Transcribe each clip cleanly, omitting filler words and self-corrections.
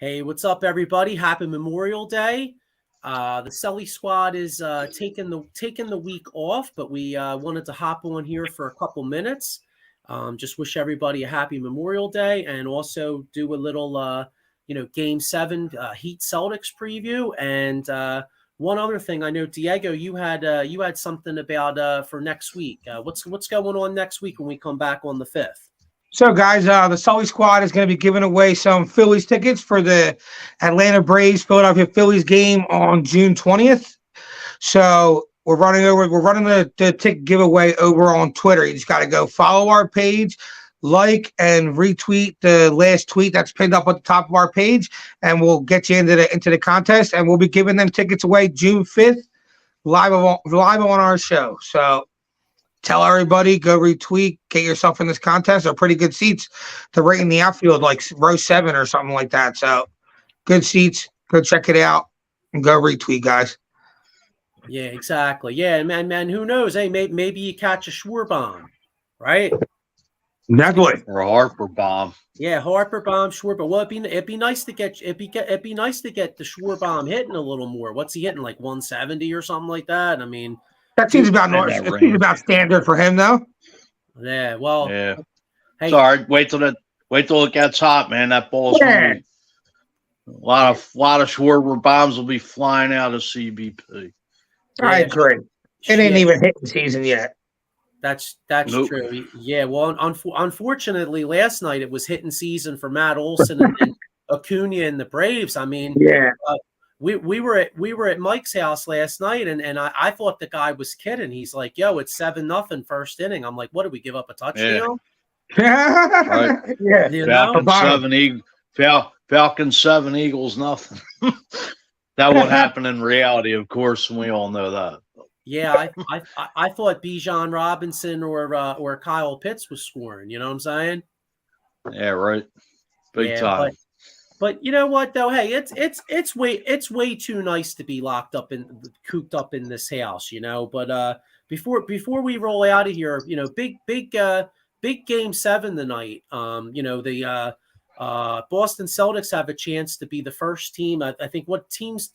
Hey, what's up, everybody? Happy Memorial Day. The Sully squad is taking the week off, but we wanted to hop on here for a couple minutes. Just wish everybody a happy Memorial Day, and also do a little Game 7 Heat Celtics preview. And one other thing, I know Diego, you had something about for next week. What's going on next week when we come back on the 5th? So, guys, the Sully squad is going to be giving away some Phillies tickets for the Atlanta Braves Philadelphia Phillies game on June 20th. So we're running the ticket giveaway over on Twitter. You just got to go follow our page, like and retweet the last tweet that's pinned up at the top of our page, and we'll get you into the contest. And we'll be giving them tickets away June 5th live on our show. So tell everybody, go retweet, get yourself in this contest. They're pretty good seats to rate in the outfield, like row 7 or something like that. So good seats. Go check it out and go retweet, guys. Yeah, exactly. Yeah, man, who knows? Hey, maybe you catch a Schwarber bomb, right? Definitely. Or a Harper bomb. Yeah, Harper bomb, Schwarber. Well, it'd be nice to get the Schwarber bomb hitting a little more. What's he hitting, like 170 or something like that? I mean, that seems about standard for him, though. Yeah. Well. Yeah. Hey, sorry. Wait till it gets hot, man. That ball's gonna be, a lot of Schwarber bombs will be flying out of CBP. I agree. It ain't even hitting season yet. That's true. Yeah. Well, unfortunately, last night it was hitting season for Matt Olson and Acuna and the Braves. I mean, yeah. We were at Mike's house last night, and I thought the guy was kidding. He's like, "Yo, it's 7-0 first inning." I'm like, "What did we give up a touchdown?" Yeah, right. Yeah. Falcons 7, Eagles nothing. That won't happen in reality, of course, and we all know that. Yeah, I thought Bijan Robinson or Kyle Pitts was scoring. You know what I'm saying? Yeah, right. Big time. But you know what though? Hey, it's way too nice to be cooped up in this house, you know. But before we roll out of here, you know, big Game 7 tonight. The Boston Celtics have a chance to be the first team. I think what teams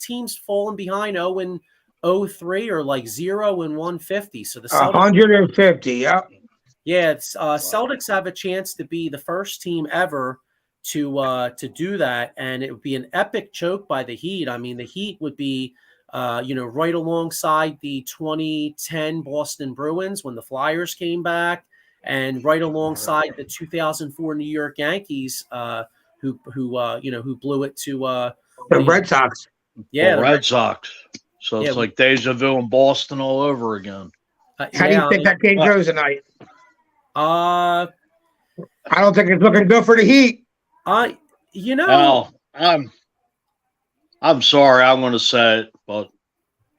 falling behind 0-3 or like 0-150. So the Celtics, 150. Yeah. Yeah, Celtics have a chance to be the first team ever to do that, and it would be an epic choke by the Heat. I mean, the Heat would be right alongside the 2010 Boston Bruins when the Flyers came back, and right alongside the 2004 New York Yankees who blew it to the Red Sox. Yeah, the Red Sox. So it's like deja vu in Boston all over again. How do you think that game goes tonight? I don't think it's looking good for the Heat. I'm sorry, I'm going to say it, but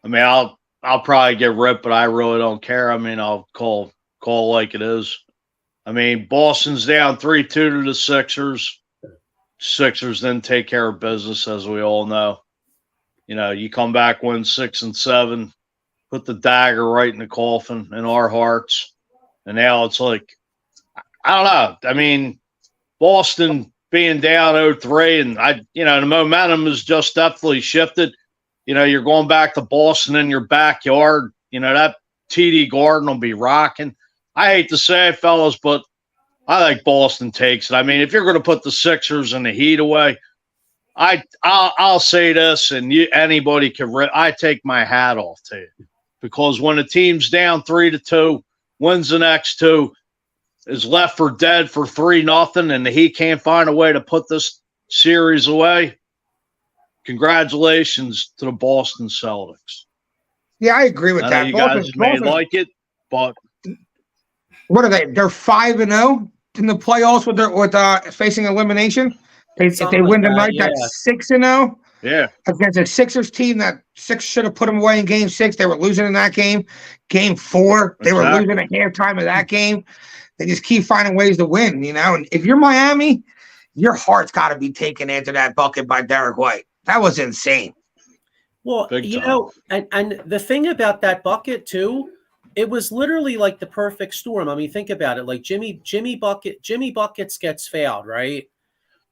I mean, I'll probably get ripped, but I really don't care. I mean, I'll call like it is. I mean, Boston's down 3-2 to the Sixers. Sixers then take care of business, as we all know. You know, you come back, win 6 and 7, put the dagger right in the coffin in our hearts, and now it's like, I don't know. I mean, Boston being down 0-3, and the momentum has just definitely shifted. You know, you're going back to Boston in your backyard. You know, that TD Garden will be rocking. I hate to say it, fellas, but I think Boston takes it. I mean, if you're going to put the Sixers and the Heat away, I'll say this, and anybody can. I take my hat off to you, because when a team's down 3-2, wins the next 2, is left for dead for 3-0, and the Heat can't find a way to put this series away, congratulations to the Boston Celtics. Yeah, I agree with that. You guys may like it, but what are they? They're 5-0 in the playoffs with facing elimination. If they win tonight, that's 6-0. Yeah, against a Sixers team that Six should have put them away in Game 6. They were losing in that game. Game 4, they were losing at halftime of that game. They just keep finding ways to win, you know. And if you're Miami, your heart's got to be taken into that bucket by Derek White. That was insane. Well, you know, and the thing about that bucket too, it was literally like the perfect storm. I mean, think about it. Like Jimmy Buckets gets fouled, right?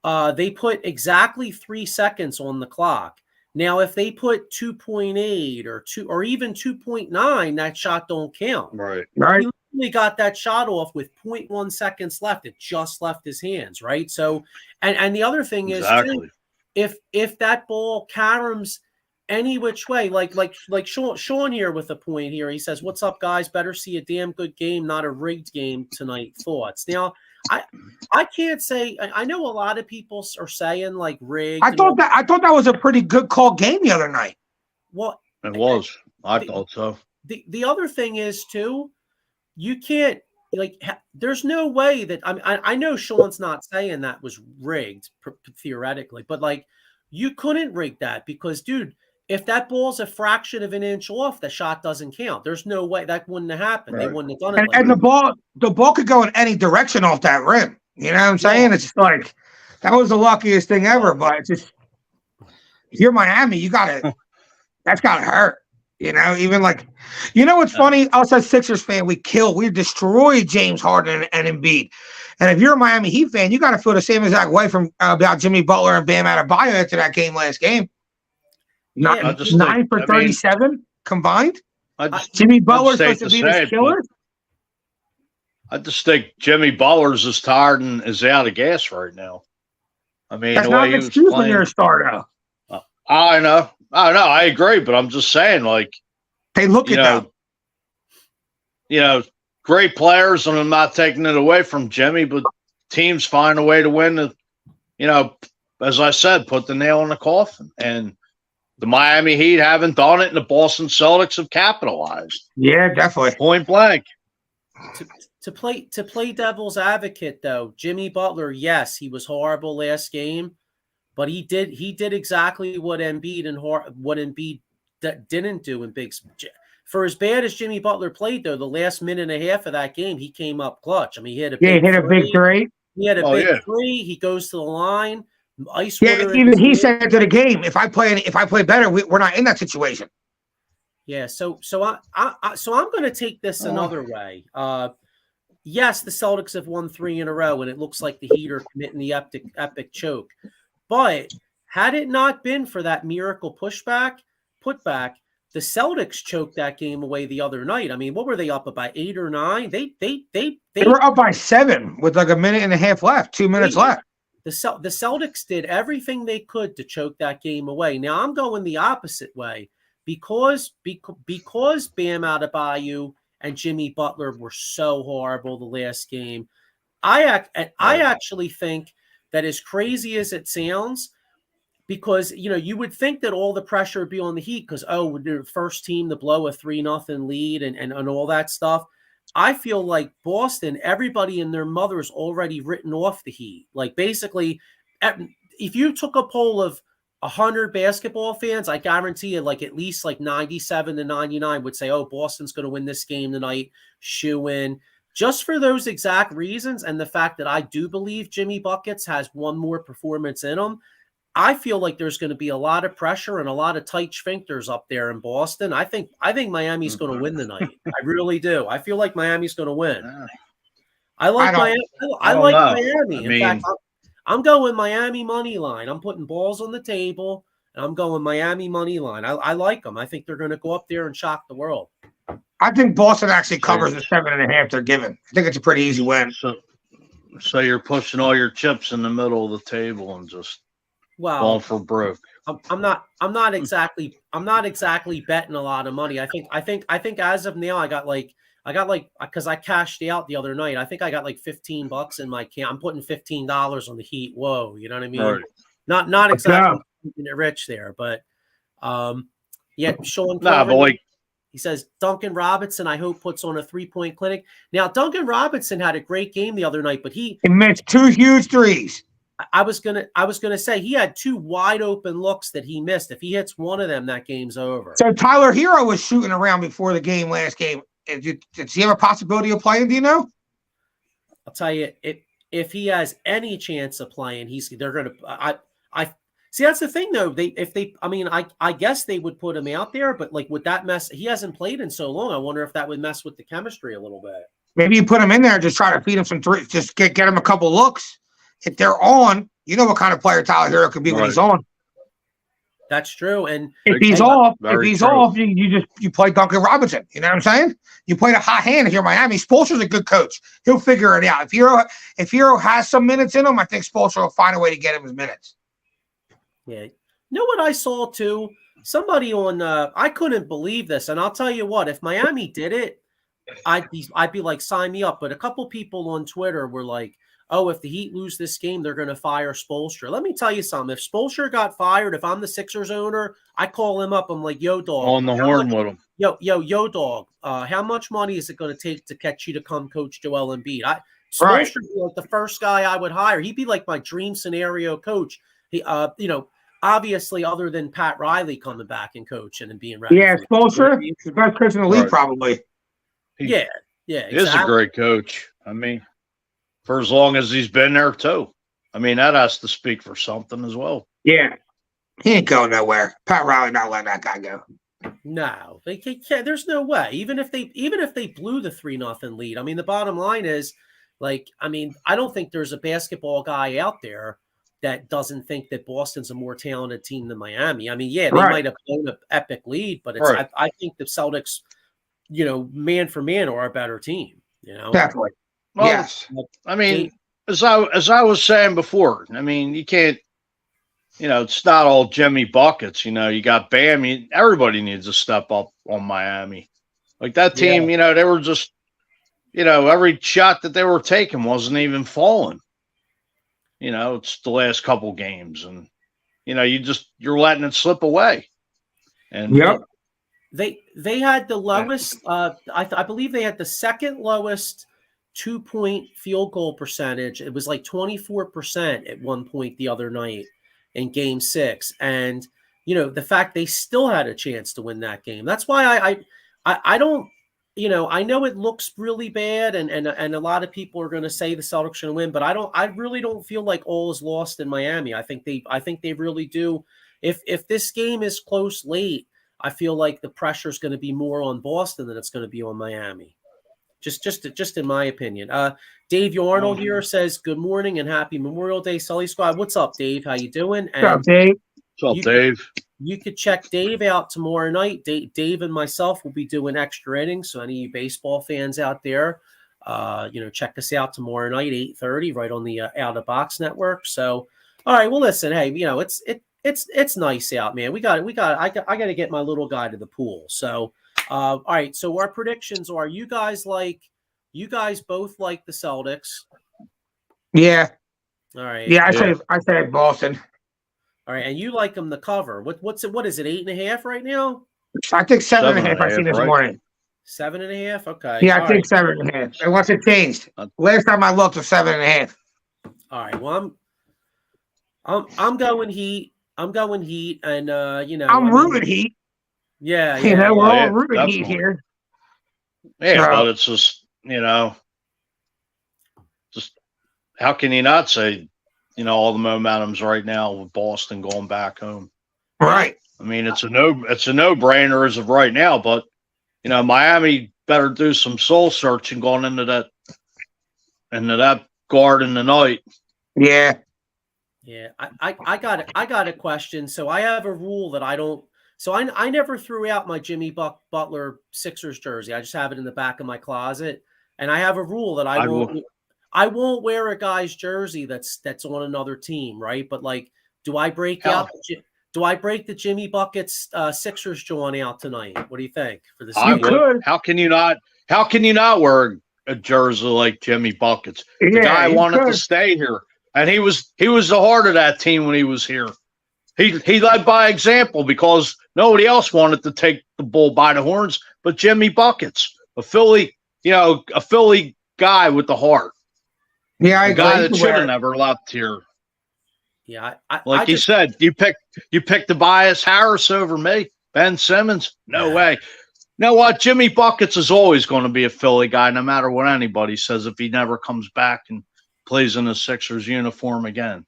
they put exactly 3 seconds on the clock. Now, if they put 2.8 or even 2.9, that shot don't count. Right. He literally got that shot off with 0.1 seconds left. It just left his hands, right? So, and the other thing is, too, if that ball caroms any which way, like Sean here with a point here, he says, "What's up, guys? Better see a damn good game, not a rigged game tonight." Thoughts? Now, I can't say. I know a lot of people are saying like rigged. I thought that was a pretty good call game the other night. Well, it was. I thought so. The other thing is too, you can't there's no way that I know Sean's not saying that was rigged theoretically, but like you couldn't rig that because, dude, if that ball's a fraction of an inch off, the shot doesn't count. There's no way that wouldn't have happened. Right. They wouldn't have done it. And the ball could go in any direction off that rim. You know what I'm saying? Yeah. It's just like that was the luckiest thing ever. But it's just if you're Miami, that's gotta hurt. You know, even like, you know what's funny? Us as Sixers fan, we destroyed James Harden and Embiid. And if you're a Miami Heat fan, you got to feel the same exact way from about Jimmy Butler and Bam Adebayo after that game last game. 9 for 37 combined. Jimmy Butler's supposed to be this killer. I just think Jimmy Butler's is tired and is out of gas right now. I mean, that's not an excuse when you're a star, though. I know. I agree, but I'm just saying, like, they look at them. You know, great players, and I'm not taking it away from Jimmy, but teams find a way to win. As I said, put the nail in the coffin, and the Miami Heat haven't done it, and the Boston Celtics have capitalized. Yeah, definitely, point blank. To play devil's advocate, though, Jimmy Butler, yes, he was horrible last game. But he did exactly what Embiid didn't do in big. For as bad as Jimmy Butler played, though, the last minute and a half of that game, he came up clutch. I mean, he hit a big three. He had a big three. He goes to the line. Ice water. Even he said to the game, if I play better, we're not in that situation. Yeah. So I'm going to take this another way. Yes, the Celtics have won 3 in a row, and it looks like the Heat are committing the epic choke. But had it not been for that miracle putback, the Celtics choked that game away the other night. I mean, what were they up about 8 or 9? They were up by 7 with like a minute and a half left, 2 minutes left. The Celtics did everything they could to choke that game away. Now I'm going the opposite way because Bam Adebayo and Jimmy Butler were so horrible the last game. I actually think that, as crazy as it sounds, because, you would think that all the pressure would be on the Heat because, we're the first team to blow a 3-0 lead and all that stuff. I feel like Boston, everybody and their mother is already written off the Heat. Like, basically, if you took a poll of 100 basketball fans, I guarantee you, like, at least like 97 to 99 would say, Boston's going to win this game tonight, shoe in. Just for those exact reasons and the fact that I do believe Jimmy Buckets has one more performance in him, I feel like there's going to be a lot of pressure and a lot of tight sphincters up there in Boston. I think Miami's going to win tonight. I really do. I feel like Miami's going to win. I like Miami. In fact, I'm going Miami money line. I'm putting balls on the table, and I'm going Miami money line. I like them. I think they're going to go up there and shock the world. I think Boston actually covers the 7.5 they're given. I think it's a pretty easy win. So you're pushing all your chips in the middle of the table and just going for broke. I'm not exactly betting a lot of money. I think as of now I got because I cashed out the other night. I think I got like $15 in my account. I'm putting $15 on the Heat. Whoa, you know what I mean? Right. Not exactly rich there, but Sean. He says, Duncan Robinson, I hope, puts on a 3-point clinic. Now, Duncan Robinson had a great game the other night, but he missed 2 huge threes. I was gonna say he had 2 wide open looks that he missed. If he hits one of them, that game's over. So Tyler Hero was shooting around before the game last game. Does he have a possibility of playing? Do you know? I'll tell you, if he has any chance of playing, they're gonna. I see, that's the thing though. I guess they would put him out there, but like, would that mess? He hasn't played in so long. I wonder if that would mess with the chemistry a little bit. Maybe you put him in there and just try to feed him some threes. Just get him a couple looks. If they're on, You know what kind of player Tyler Hero can be when he's on. That's true. And if he's off, you play Duncan Robinson. You know what I'm saying? You play a hot hand if you're Miami. Spoelstra's a good coach. He'll figure it out. If Hero has some minutes in him, I think Spoelstra will find a way to get him his minutes. Yeah. You know what I saw too? Somebody on I couldn't believe this, and I'll tell you what, if Miami did it, I'd be like, sign me up. But a couple people on Twitter were like, oh, if the Heat lose this game, they're going to fire Spoelstra. Let me tell you something. If Spoelstra got fired, if I'm the Sixers owner, I call him up. I'm like, yo, dog. On the horn with him. Yo, dog. How much money is it going to take to get you to come coach Joel Embiid? Spoelstra would be like the first guy I would hire. He'd be like my dream scenario coach. He, obviously, other than Pat Riley coming back and coaching and being ready. Yeah, Spoelstra, the best coach in the league, probably. Yeah, exactly. He is a great coach. I mean, for as long as he's been there, too. I mean, that has to speak for something as well. Yeah. He ain't going nowhere. Pat Riley not letting that guy go. No, they can't. There's no way. Even if they blew the 3-0 lead. I mean, the bottom line is, I don't think there's a basketball guy out there that doesn't think that Boston's a more talented team than Miami. I mean, yeah, they might have blown an epic lead, but it's I think the Celtics, man for man, are a better team. Definitely. Well, yes. I mean, as I was saying before, I mean, you can't, it's not all Jimmy buckets. You got Bam. Everybody needs to step up on Miami. Like that team, they were just, every shot that they were taking wasn't even falling. It's the last couple games, and you're letting it slip away. And they had the lowest. I believe they had the second lowest 2-point field goal percentage. It was like 24% at one point the other night in Game 6, and the fact they still had a chance to win that game. That's why I don't. I know it looks really bad, and a lot of people are going to say the Celtics should win, but I really don't feel like all is lost in Miami. I think they really do. If this game is close late, I feel like the pressure is going to be more on Boston than it's going to be on Miami. Just in my opinion. Dave Yarnold here says, good morning and happy Memorial Day, Sully Squad. What's up, Dave? How you doing? What's up, Dave? What's up, Dave? You could check Dave out tomorrow night. Dave and myself will be doing extra innings. So any of you baseball fans out there, check us out tomorrow night, 8:30, right on the Out of Box Network. So, all right. Well, listen, hey, it's nice out, man. I got to get my little guy to the pool. So, all right. So our predictions are: you guys both like the Celtics. Yeah. All right. Yeah, I said Boston. All right, and you like them to cover. What is it, 8.5 right now? I think 7.5 I seen this morning. 7.5? Okay. Yeah, I think 7.5. Unless it changed. Last time I looked was 7.5. All right. Well, I'm going Heat. I'm going Heat, and I'm rooting Heat. Yeah. We're all rooting Heat here. Yeah, but it's just just how can you not say? All the momentum's right now with Boston going back home. Right. I mean, it's a no-brainer as of right now, but Miami better do some soul searching going into that garden tonight. Yeah. Yeah. I got a question. So I have a rule that I don't. So I never threw out my Jimmy Butler Sixers jersey. I just have it in the back of my closet, and I have a rule that I won't wear a guy's jersey that's on another team, right? But do I break the Jimmy Buckets Sixers joint out tonight? What do you think for the season? Could. How can you not wear a jersey like Jimmy Buckets? The guy wanted to stay here, and he was the heart of that team when he was here. He led by example because nobody else wanted to take the bull by the horns, but Jimmy Buckets, a Philly guy with the heart. Yeah, I agree. Guy that should have never left here. Yeah, you said, you picked Tobias Harris over me, Ben Simmons. No way. You know what? Jimmy Buckets is always going to be a Philly guy, no matter what anybody says. If he never comes back and plays in the Sixers uniform again,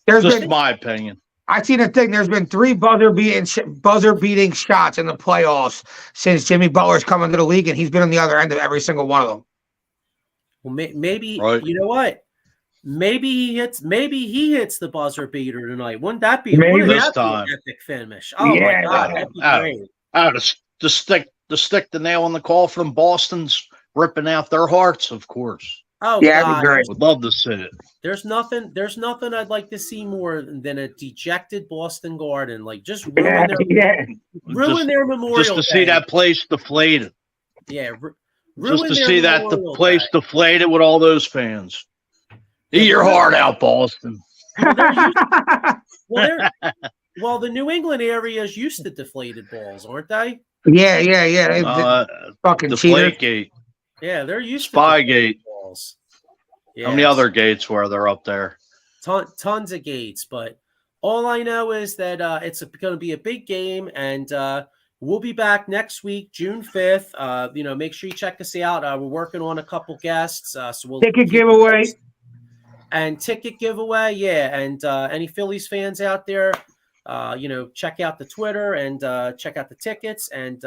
just my opinion. I seen a thing. There's been 3 buzzer-beating shots in the playoffs since Jimmy Butler's come into the league, and he's been on the other end of every single one of them. Well, maybe right. You know what? Maybe he hits the buzzer beater tonight. Wouldn't that be Maybe. This an time. epic finish? Oh my Yeah. God, that'd be great. To stick the nail in the coffin. Boston's ripping out their hearts, of course. Oh Yeah, that'd be God, great. Would love to see it. there's nothing I'd like to see more than a dejected Boston Garden. Like just ruin their Memorial Just to see Day. that place deflated. Yeah, Just to their see that the Memorial place Day. deflated with all those fans. Eat your heart out, Boston. Well, the New England area is used to deflated balls, aren't they? Yeah. Fucking cheater. Deflategate. Yeah, they're used Spygate. to deflated balls. How many other gates were there up there? Tons of gates, but all I know is that it's going to be a big game, and we'll be back next week, June 5th. Make sure you check us out. We're working on a couple guests, so we'll Ticket giveaway. and ticket giveaway. Yeah, and any Phillies fans out there, check out the Twitter and check out the tickets. And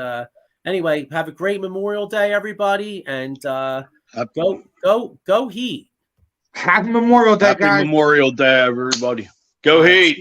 anyway, have a great Memorial Day, everybody, and go Heat. Happy Memorial Day, guys. Happy Memorial Day, everybody. Go Heat.